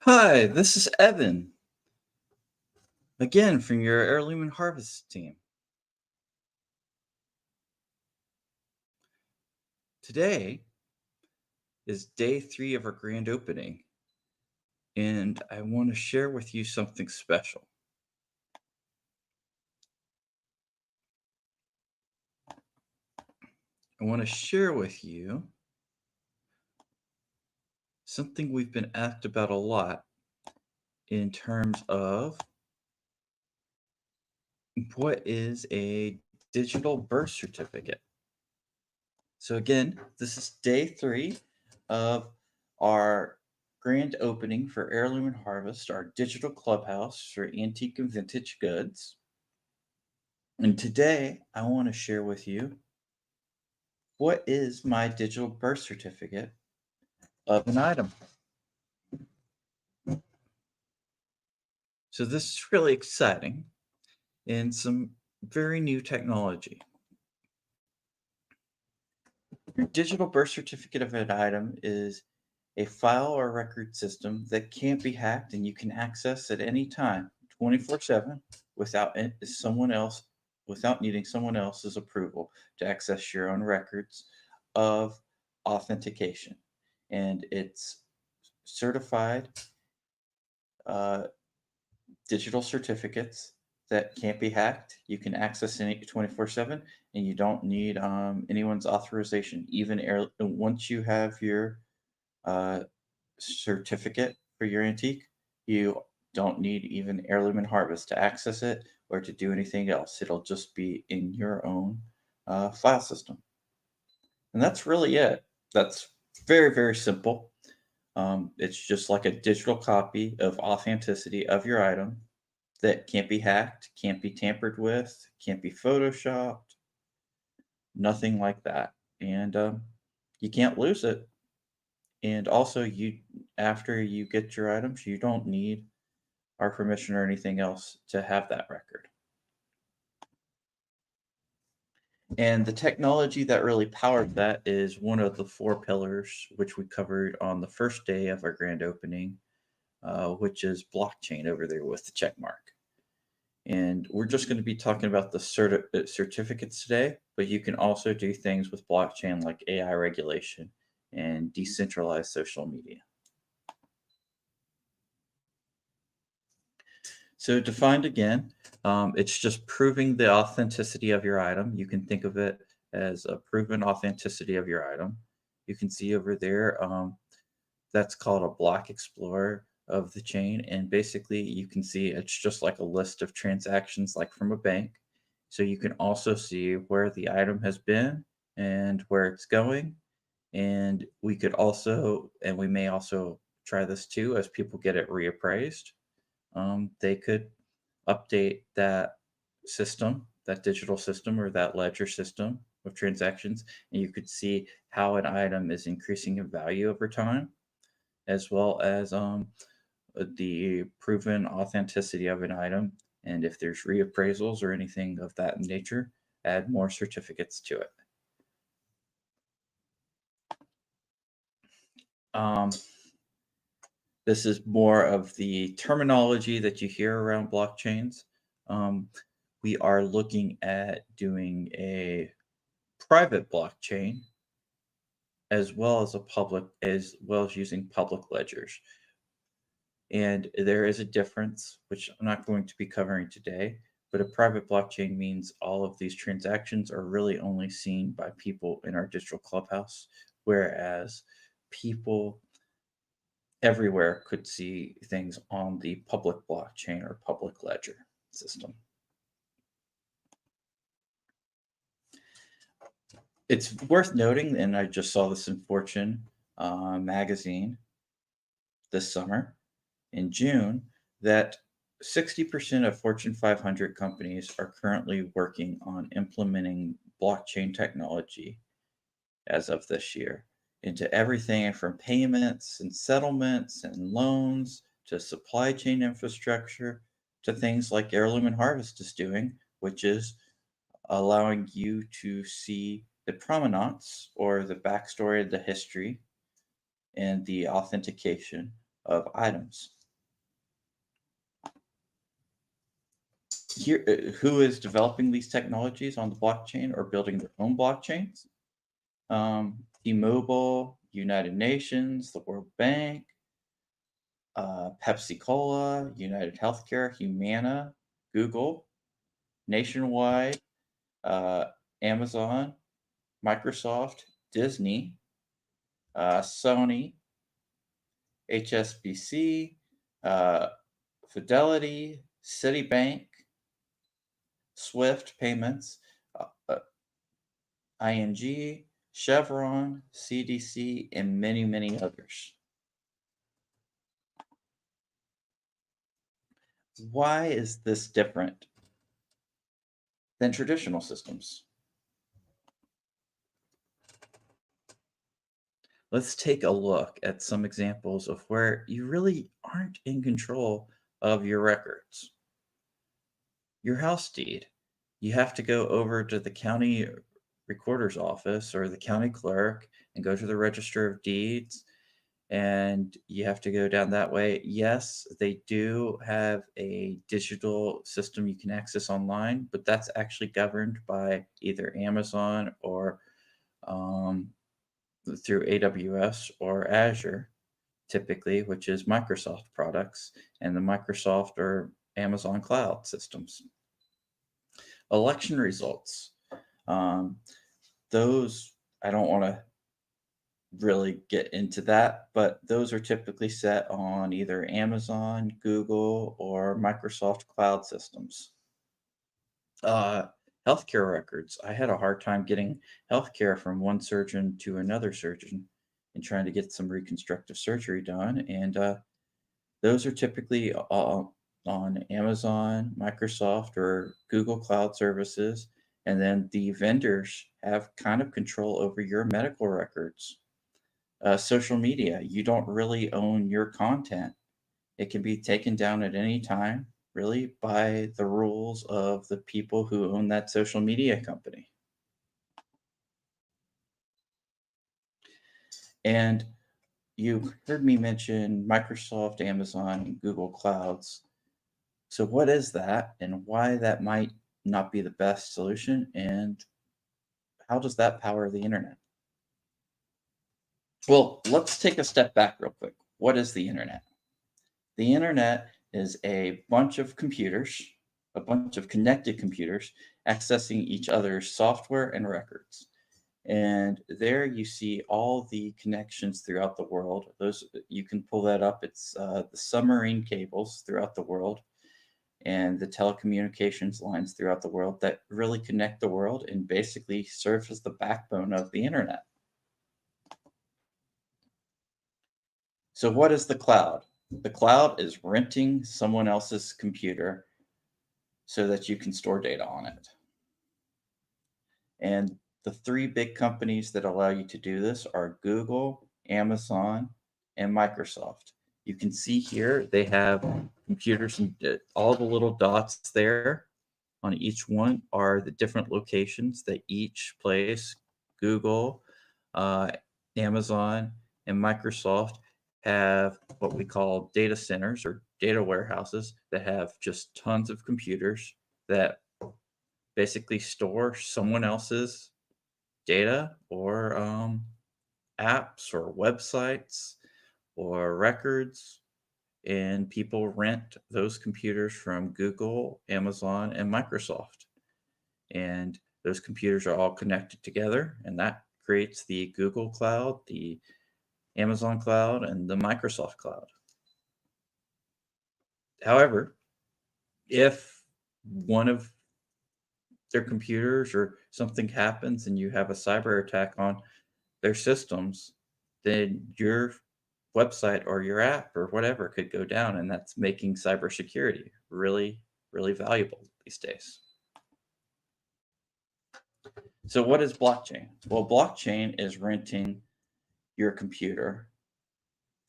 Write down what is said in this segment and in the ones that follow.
Hi, this is Evan, again from your Heirloom and Harvest team. Today is day 3 of our grand opening, and I want to share with you something special. I want to share with you something we've been asked about a lot in terms of what is a digital birth certificate. So, again, this is day 3 of our grand opening for Heirloom and Harvest, our digital clubhouse for antique and vintage goods. And today I want to share with you what is my digital birth certificate of an item. So, this is really exciting and some very new technology. Your digital birth certificate of an item is a file or record system that can't be hacked and you can access at any time, 24/7, without needing someone else's approval to access your own records of authentication. And it's certified uh, digital certificates that can't be hacked. You can access any 24/7, and you don't need anyone's authorization. Once you have your uh, certificate for your antique, you don't need even Heirloom and Harvest to access it or to do anything else. It'll just be in your own file system. And that's really it. That's very, very simple. It's just like a digital copy of authenticity of your item that can't be hacked, can't be tampered with, can't be photoshopped, nothing like that. And you can't lose it. And also, after you get your items, you don't need our permission or anything else to have that record. And the technology that really powered that is one of the 4 pillars, which we covered on the first day of our grand opening, which is blockchain over there with the check mark. And we're just going to be talking about the certificates today, but you can also do things with blockchain like AI regulation and decentralized social media. So, defined again, it's just proving the authenticity of your item. You can think of it as a proven authenticity of your item. You can see over there, that's called a block explorer of the chain. And basically, you can see it's just like a list of transactions, like from a bank. So, you can also see where the item has been and where it's going. And we may also try this too as people get it reappraised. They could update that system, that digital system or that ledger system of transactions, and you could see how an item is increasing in value over time, as well as the proven authenticity of an item. And if there's reappraisals or anything of that nature, add more certificates to it. Um, this is more of the terminology that you hear around blockchains. Um, we are looking at doing a private blockchain as well as using public ledgers. And there is a difference, which I'm not going to be covering today, but a private blockchain means all of these transactions are really only seen by people in our digital clubhouse, whereas people everywhere could see things on the public blockchain or public ledger system. It's worth noting, and I just saw this in Fortune magazine this summer in June, that 60% of Fortune 500 companies are currently working on implementing blockchain technology as of this year into everything from payments and settlements and loans to supply chain infrastructure to things like Heirloom and Harvest is doing, which is allowing you to see the provenance or the backstory of the history and the authentication of items. Here, who is developing these technologies on the blockchain or building their own blockchains? T-Mobile, United Nations, the World Bank, Pepsi Cola, United Healthcare, Humana, Google, Nationwide, uh, Amazon, Microsoft, Disney, Sony, HSBC, uh, Fidelity, Citibank, Swift Payments, ING, Chevron, CDC, and many, many others. Why is this different than traditional systems? Let's take a look at some examples of where you really aren't in control of your records. Your house deed. You have to go over to the county recorder's office or the county clerk and go to the register of deeds, and you have to go down that way. Yes, they do have a digital system you can access online, but that's actually governed by either Amazon or um, through AWS or Azure, typically, which is Microsoft products and the Microsoft or Amazon cloud systems. Election results. Um, those, I don't want to really get into that, but those are typically set on either Amazon, Google, or Microsoft cloud systems. Uh, Healthcare records. I had a hard time getting healthcare from one surgeon to another surgeon and trying to get some reconstructive surgery done. And those are typically on Amazon, Microsoft, or Google Cloud services. And then the vendors have kind of control over your medical records. Social media, you don't really own your content. It can be taken down at any time, really, by the rules of the people who own that social media company. And you heard me mention Microsoft, Amazon, and Google Clouds. So, what is that, and why that might not be the best solution, and how does that power the internet? Well, let's take a step back real quick. What is the internet? The internet is a bunch of computers, a bunch of connected computers accessing each other's software and records. And there you see all the connections throughout the world. Those you can pull that up. It's the submarine cables throughout the world and the telecommunications lines throughout the world that really connect the world and basically serve as the backbone of the internet. So, what is the cloud? The cloud is renting someone else's computer so that you can store data on it. And the three big companies that allow you to do this are Google, Amazon, and Microsoft. You can see here they have computers and all the little dots there on each one are the different locations that each place, Google, uh, Amazon, and Microsoft have what we call data centers or data warehouses that have just tons of computers that basically store someone else's data or apps or websites or records. And people rent those computers from Google, Amazon, and Microsoft. And those computers are all connected together, and that creates the Google Cloud, the Amazon Cloud, and the Microsoft Cloud. However, if one of their computers or something happens and you have a cyber attack on their systems, then your website or your app or whatever could go down, and that's making cybersecurity really, really valuable these days. So, what is blockchain? Well, blockchain is renting your computer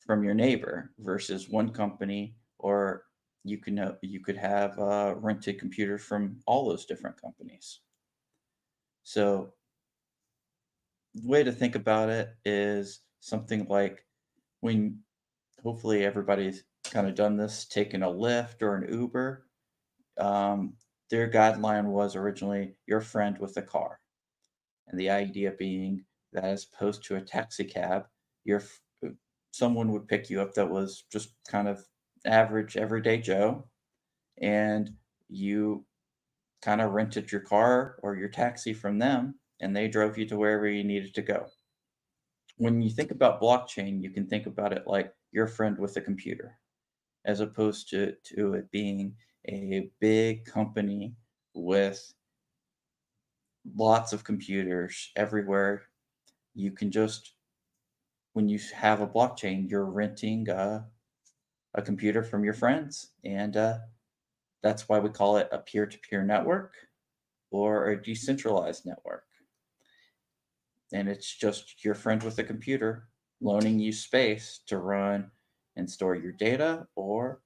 from your neighbor versus one company, or you could have rented computers from all those different companies. So, the way to think about it is something like when hopefully everybody's kind of done this, taken a Lyft or an Uber. Um, their guideline was originally your friend with a car. And the idea being that as opposed to a taxi cab, someone would pick you up that was just kind of average everyday Joe, and you kind of rented your car or your taxi from them, and they drove you to wherever you needed to go. When you think about blockchain, you can think about it like your friend with a computer, as opposed to it being a big company with lots of computers everywhere. You can just, when you have a blockchain, you're renting a computer from your friends. And that's why we call it a peer to peer network or a decentralized network. And it's just your friend with a computer loaning you space to run and store your data or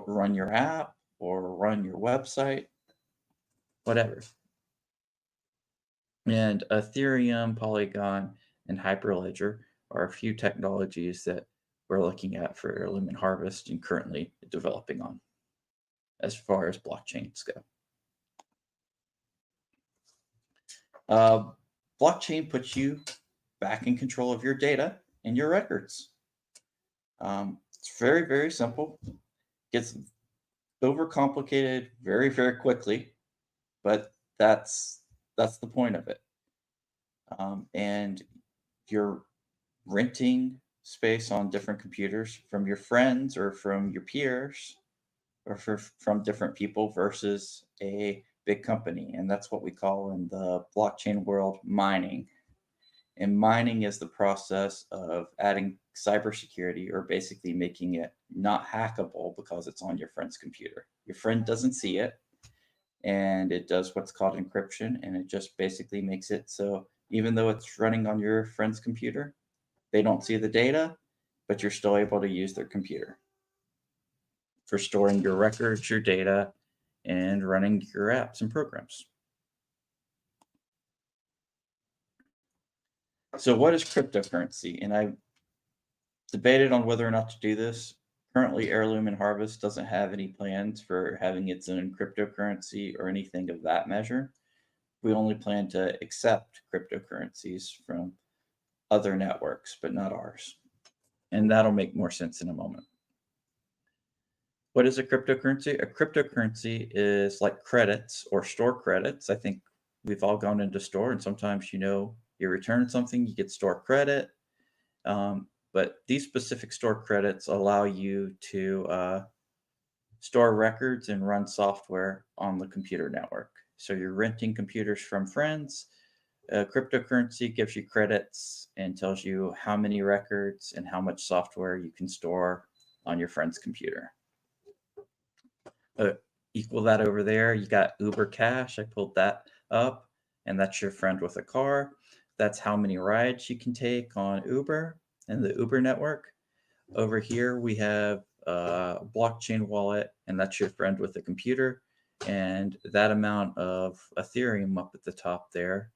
run your app or run your website, whatever. And Ethereum, Polygon, and Hyperledger are a few technologies that we're looking at for Heirloom and Harvest and currently developing on as far as blockchains go. Blockchain puts you back in control of your data and your records. It's very, very simple. Gets overcomplicated very, very quickly, but that's the point of it. And you're renting space on different computers from your friends or from your peers or from different people versus a big company. And that's what we call in the blockchain world mining. And mining is the process of adding cybersecurity or basically making it not hackable because it's on your friend's computer. Your friend doesn't see it, and it does what's called encryption, and it just basically makes it so even though it's running on your friend's computer, they don't see the data, but you're still able to use their computer for storing your records, your data, and running your apps and programs. So, what is cryptocurrency? And I debated on whether or not to do this. Currently, Heirloom and Harvest doesn't have any plans for having its own cryptocurrency or anything of that measure. We only plan to accept cryptocurrencies from other networks, but not ours. And that'll make more sense in a moment. What is a cryptocurrency? A cryptocurrency is like credits or store credits. I think we've all gone into store, and sometimes you return something, you get store credit. But these specific store credits allow you to store records and run software on the computer network. So you're renting computers from friends. Cryptocurrency gives you credits and tells you how many records and how much software you can store on your friend's computer. Equal that over there, you got Uber Cash. I pulled that up, and that's your friend with a car. That's how many rides you can take on Uber and the Uber network. Over here, we have a blockchain wallet, and that's your friend with a computer. And that amount of Ethereum up at the top there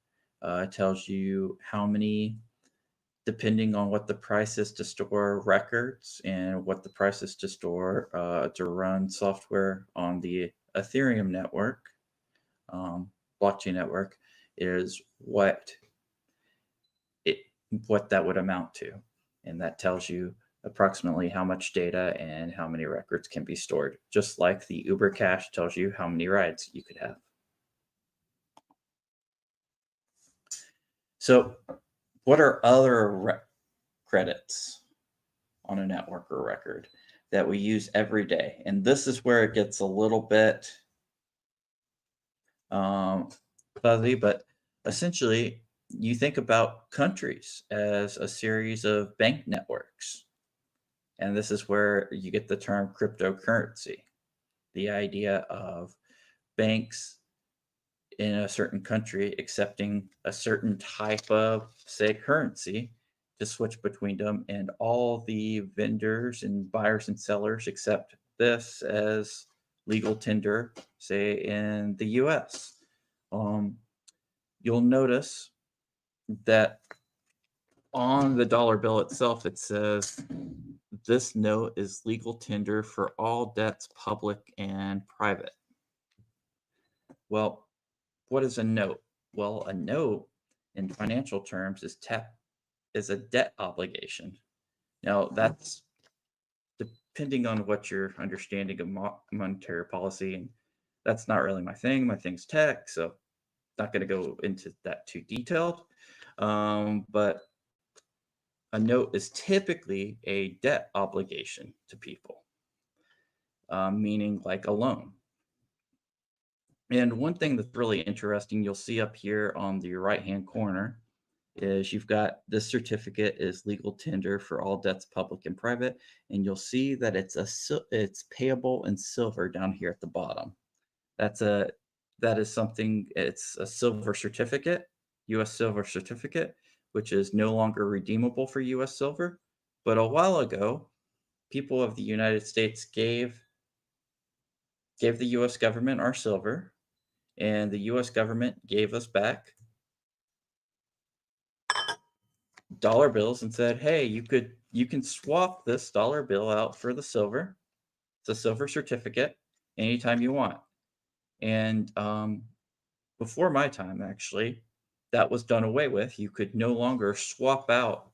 tells you how many, depending on what the price is to store records and what the price is to store to run software on the Ethereum network, blockchain network, is what that would amount to. And that tells you approximately how much data and how many records can be stored, just like the Uber Cash tells you how many rides you could have. So, what are other credits on a network or record that we use every day? And this is where it gets a little bit fuzzy, but essentially, you think about countries as a series of bank networks. And this is where you get the term cryptocurrency, the idea of banks in a certain country accepting a certain type of, say, currency to switch between them, and all the vendors and buyers and sellers accept this as legal tender, say, in the US. You'll notice that on the dollar bill itself, it says This note is legal tender for all debts, public and private. Well, what is a note? Well, a note in financial terms is a debt obligation. Now, that's depending on what your understanding of monetary policy, and that's not really my thing. My thing's tech, so not going to go into that too detailed. But a note is typically a debt obligation to people, meaning like a loan. And one thing that's really interesting, you'll see up here on the right-hand corner, is you've got this certificate is legal tender for all debts, public and private, and you'll see that it's payable in silver down here at the bottom. That's a that is something. It's a silver certificate, U.S. silver certificate, which is no longer redeemable for U.S. silver. But a while ago, people of the United States gave the U.S. government our silver, and the U.S. government gave us back dollar bills and said, "Hey, you can swap this dollar bill out for the silver. It's a silver certificate anytime you want." And before my time, actually, that was done away with. You could no longer swap out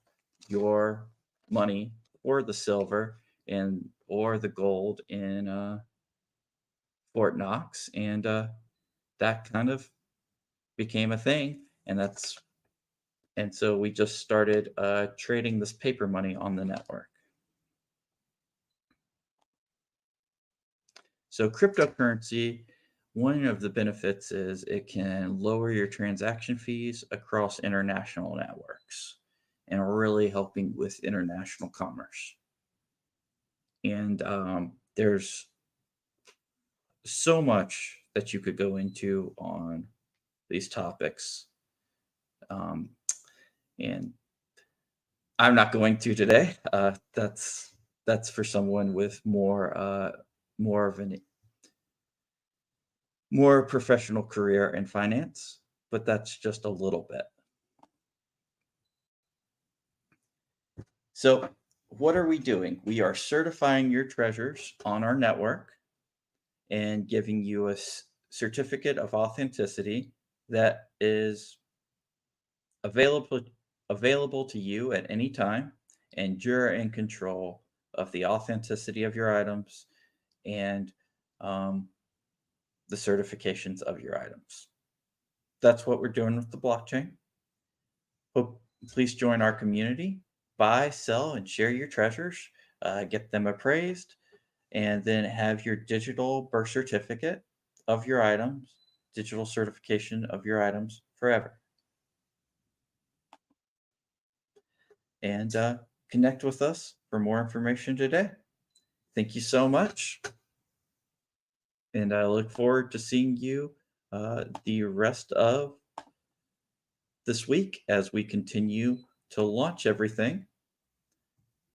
your money or the silver and or the gold in Fort Knox, and that kind of became a thing. And so we just started trading this paper money on the network. So cryptocurrency, one of the benefits is it can lower your transaction fees across international networks and really helping with international commerce. And there's so much that you could go into on these topics. Um, and I'm not going to today. That's for someone with more of an more professional career in finance, but that's just a little bit. So, what are we doing? We are certifying your treasures on our network and giving you a certificate of authenticity that is available available to you at any time, and you're in control of the authenticity of your items and um, the certifications of your items. That's what we're doing with the blockchain. Hope please join our community, buy, sell, and share your treasures, get them appraised, and then have your digital birth certificate of your items, digital certification of your items forever. And connect with us for more information today. Thank you so much. And I look forward to seeing you the rest of this week as we continue to launch everything